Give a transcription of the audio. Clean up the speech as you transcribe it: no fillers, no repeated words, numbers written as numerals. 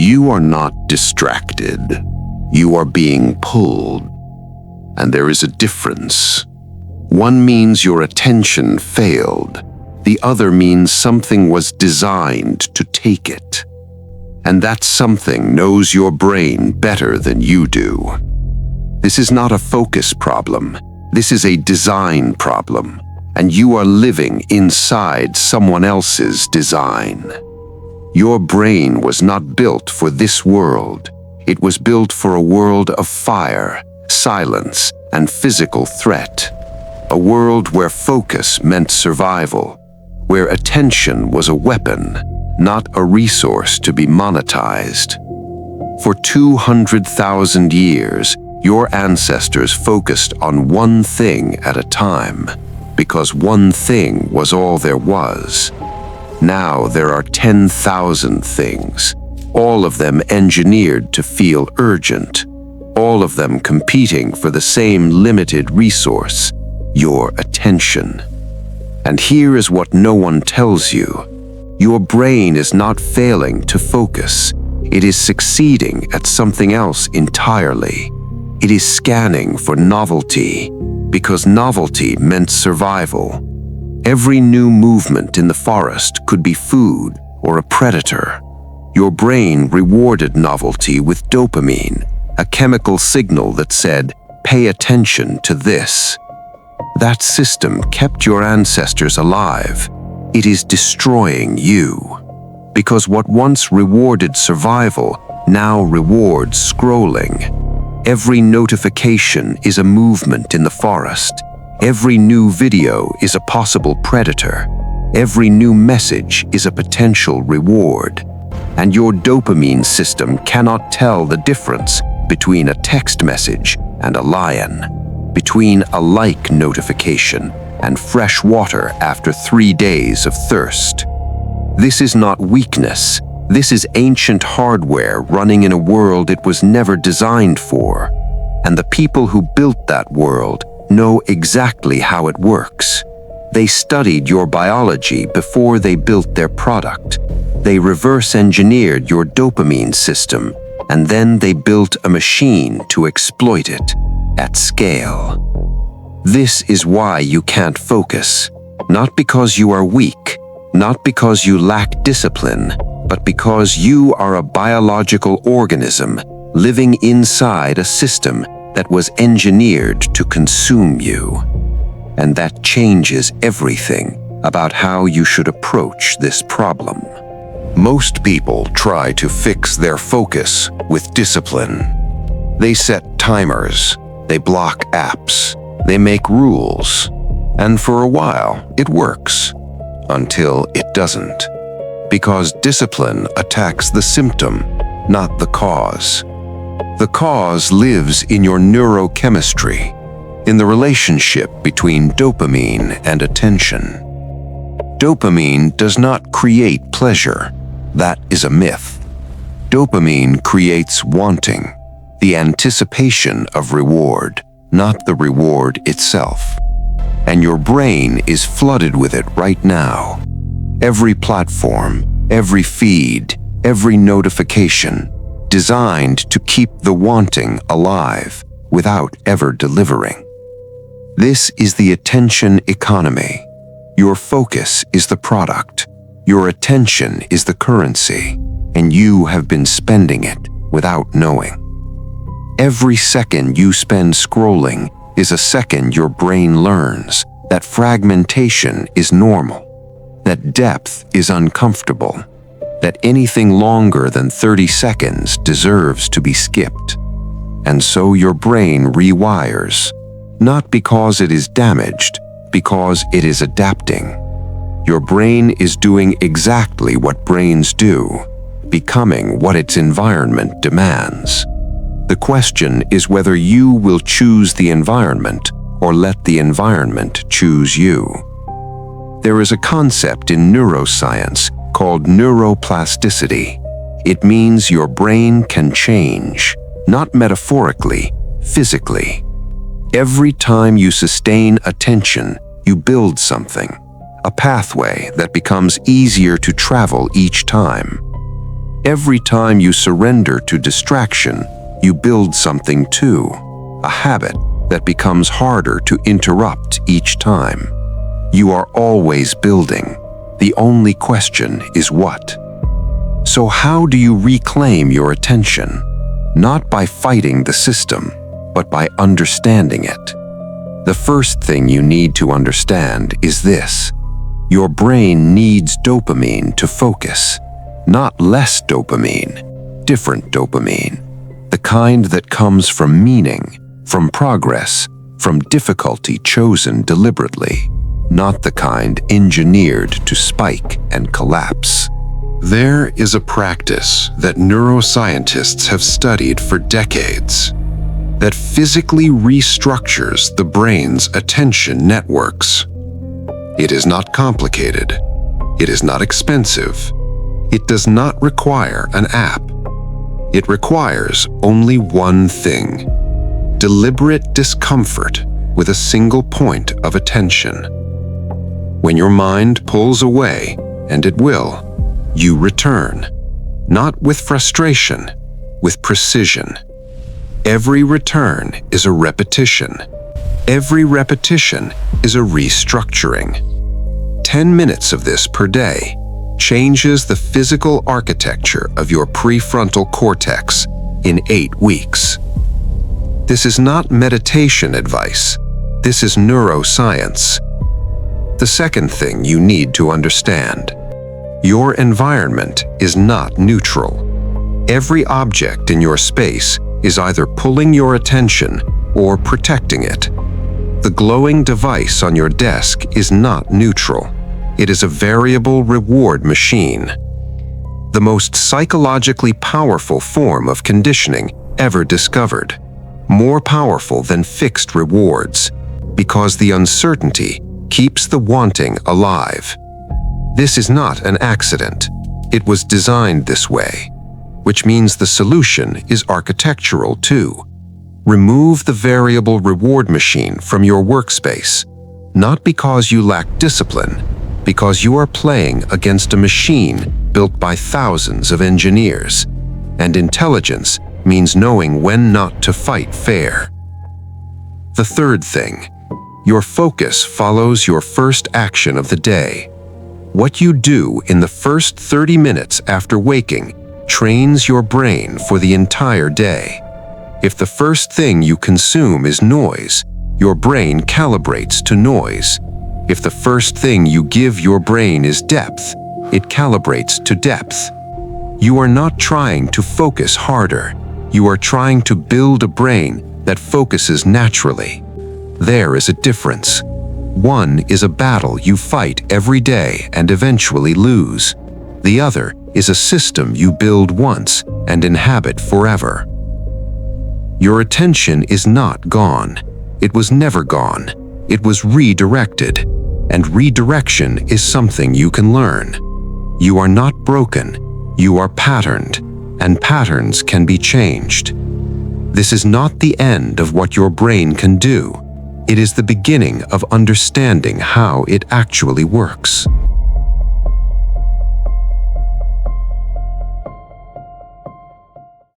You are not distracted. You are being pulled. And there is a difference. One means your attention failed. The other means something was designed to take it. And that something knows your brain better than you do. This is not a focus problem. This is a design problem. And you are living inside someone else's design. Your brain was not built for this world. It was built for a world of fire, silence, and physical threat. A world where focus meant survival, where attention was a weapon, not a resource to be monetized. For 200,000 years, your ancestors focused on one thing at a time, because one thing was all there was. Now there are 10,000 things, all of them engineered to feel urgent, all of them competing for the same limited resource, your attention. And here is what no one tells you. Your brain is not failing to focus. It is succeeding at something else entirely. It is scanning for novelty, because novelty meant survival. Every new movement in the forest could be food or a predator. Your brain rewarded novelty with dopamine, a chemical signal that said, "Pay attention to this." That system kept your ancestors alive. It is destroying you. Because what once rewarded survival now rewards scrolling. Every notification is a movement in the forest. Every new video is a possible predator. Every new message is a potential reward. And your dopamine system cannot tell the difference between a text message and a lion, between a like notification and fresh water after 3 days of thirst. This is not weakness. This is ancient hardware running in a world it was never designed for. And the people who built that world know exactly how it works. They studied your biology before they built their product. They reverse engineered your dopamine system, and then they built a machine to exploit it at scale. This is why you can't focus, not because you are weak, not because you lack discipline, but because you are a biological organism living inside a system that was engineered to consume you. And that changes everything about how you should approach this problem. Most people try to fix their focus with discipline. They set timers, they block apps, they make rules, and for a while it works, until it doesn't. Because discipline attacks the symptom, not the cause. The cause lives in your neurochemistry, in the relationship between dopamine and attention. Dopamine does not create pleasure. That is a myth. Dopamine creates wanting, the anticipation of reward, not the reward itself. And your brain is flooded with it right now. Every platform, every feed, every notification, designed to keep the wanting alive without ever delivering. This is the attention economy. Your focus is the product. Your attention is the currency, and you have been spending it without knowing. Every second you spend scrolling is a second your brain learns that fragmentation is normal, that depth is uncomfortable, that anything longer than 30 seconds deserves to be skipped. And so your brain rewires, not because it is damaged, because it is adapting. Your brain is doing exactly what brains do, becoming what its environment demands. The question is whether you will choose the environment or let the environment choose you. There is a concept in neuroscience called neuroplasticity. It means your brain can change, not metaphorically, physically. Every time you sustain attention, you build something, a pathway that becomes easier to travel each time. Every time you surrender to distraction, you build something too, a habit that becomes harder to interrupt each time. You are always building. The only question is what. So how do you reclaim your attention? Not by fighting the system, but by understanding it. The first thing you need to understand is this. Your brain needs dopamine to focus. Not less dopamine, different dopamine. The kind that comes from meaning, from progress, from difficulty chosen deliberately. Not the kind engineered to spike and collapse. There is a practice that neuroscientists have studied for decades that physically restructures the brain's attention networks. It is not complicated. It is not expensive. It does not require an app. It requires only one thing: deliberate discomfort with a single point of attention. When your mind pulls away, and it will, you return, not with frustration, with precision. Every return is a repetition. Every repetition is a restructuring. 10 minutes of this per day changes the physical architecture of your prefrontal cortex in 8 weeks. This is not meditation advice. This is neuroscience. The second thing you need to understand: your environment is not neutral. Every object in your space is either pulling your attention or protecting it. The glowing device on your desk is not neutral. It is a variable reward machine. The most psychologically powerful form of conditioning ever discovered. More powerful than fixed rewards, because the uncertainty keeps the wanting alive. This is not an accident. It was designed this way, which means the solution is architectural too. Remove the variable reward machine from your workspace, not because you lack discipline, because you are playing against a machine built by thousands of engineers, and intelligence means knowing when not to fight fair. The third thing: your focus follows your first action of the day. What you do in the first 30 minutes after waking trains your brain for the entire day. If the first thing you consume is noise, your brain calibrates to noise. If the first thing you give your brain is depth, it calibrates to depth. You are not trying to focus harder. You are trying to build a brain that focuses naturally. There is a difference. One is a battle you fight every day and eventually lose. The other is a system you build once and inhabit forever. Your attention is not gone. It was never gone. It was redirected. And redirection is something you can learn. You are not broken. You are patterned, and patterns can be changed. This is not the end of what your brain can do. It is the beginning of understanding how it actually works.